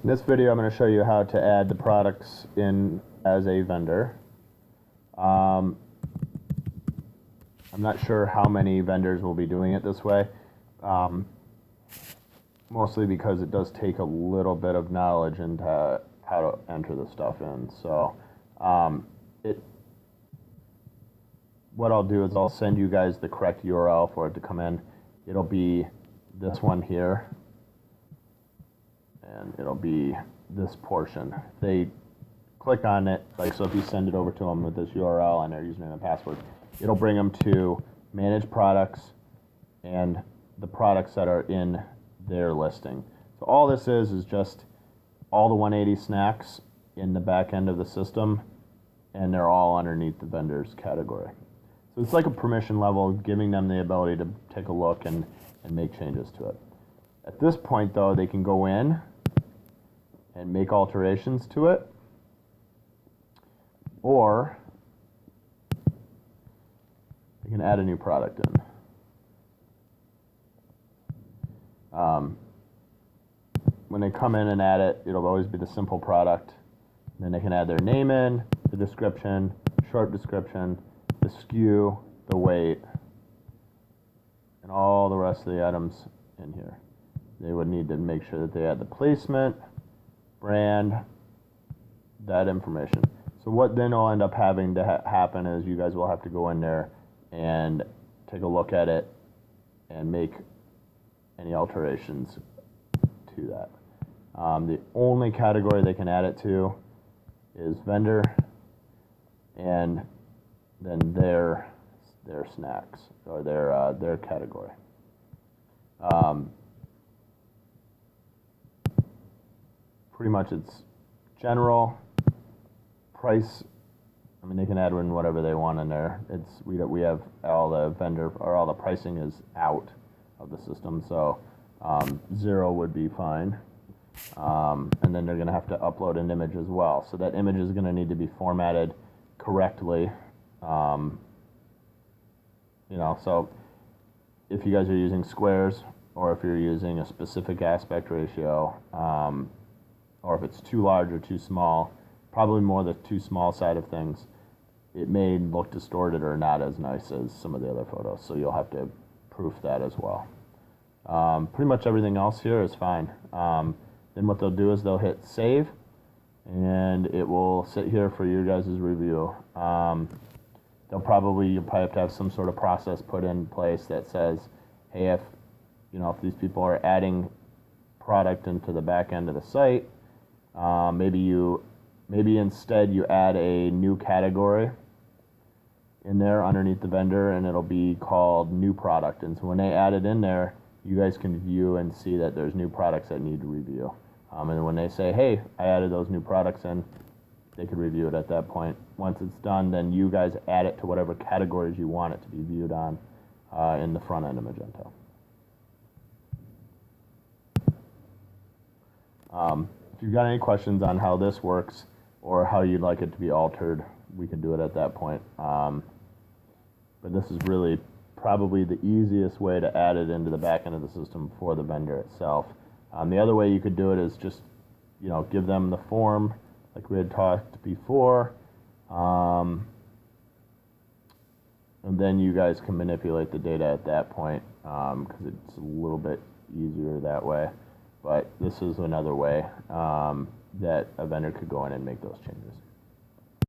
In this video, I'm going to show you how to add the products in as a vendor. I'm not sure how many vendors will be doing it this way, mostly because it does take a little bit of knowledge into how to enter the stuff in. So what I'll do is I'll send you guys the correct URL for it to come in. It'll be this one here, and it'll be this portion. They click on it, like, so if you send it over to them with this URL and their username and password, it'll bring them to manage products and the products that are in their listing. So all this is just all the 180 snacks in the back end of the system, and they're all underneath the vendors category. So it's like a permission level, giving them the ability to take a look and make changes to it. At this point, though, they can go in and make alterations to it, or they can add a new product in. When they come in and add it, it'll always be the simple product. Then they can add their name in, the description, short description, the SKU, the weight, and all the rest of the items in here. They would need to make sure that they add the placement, brand, that information. So what then will end up having to happen is you guys will have to go in there and take a look at it and make any alterations to that. The only category they can add it to is vendor, and then their snacks, or their category. Pretty much it's general price. I mean, they can add in whatever they want in there. We have all the vendor, or all the pricing is out of the system, so 0 would be fine. And then they're going to have to upload an image as well. So that image is going to need to be formatted correctly. So if you guys are using squares, or if you're using a specific aspect ratio, or if it's too large or too small, probably more the too small side of things, it may look distorted or not as nice as some of the other photos. So you'll have to proof that as well. Pretty much everything else here is fine. Then what they'll do is they'll hit save, and it will sit here for your guys' review. You'll probably have to have some sort of process put in place that says, hey, if these people are adding product into the back end of the site, maybe instead you add a new category in there underneath the vendor, and it'll be called new product. And so when they add it in there, you guys can view and see that there's new products that need to review. And when they say, hey, I added those new products in, they could review it at that point. Once it's done, then you guys add it to whatever categories you want it to be viewed on in the front end of Magento. If you've got any questions on how this works or how you'd like it to be altered, we can do it at that point. But this is really probably the easiest way to add it into the back end of the system for the vendor itself. The other way you could do it is just, give them the form like we had talked before, and then you guys can manipulate the data at that point, because it's a little bit easier that way. But this is another way that a vendor could go in and make those changes.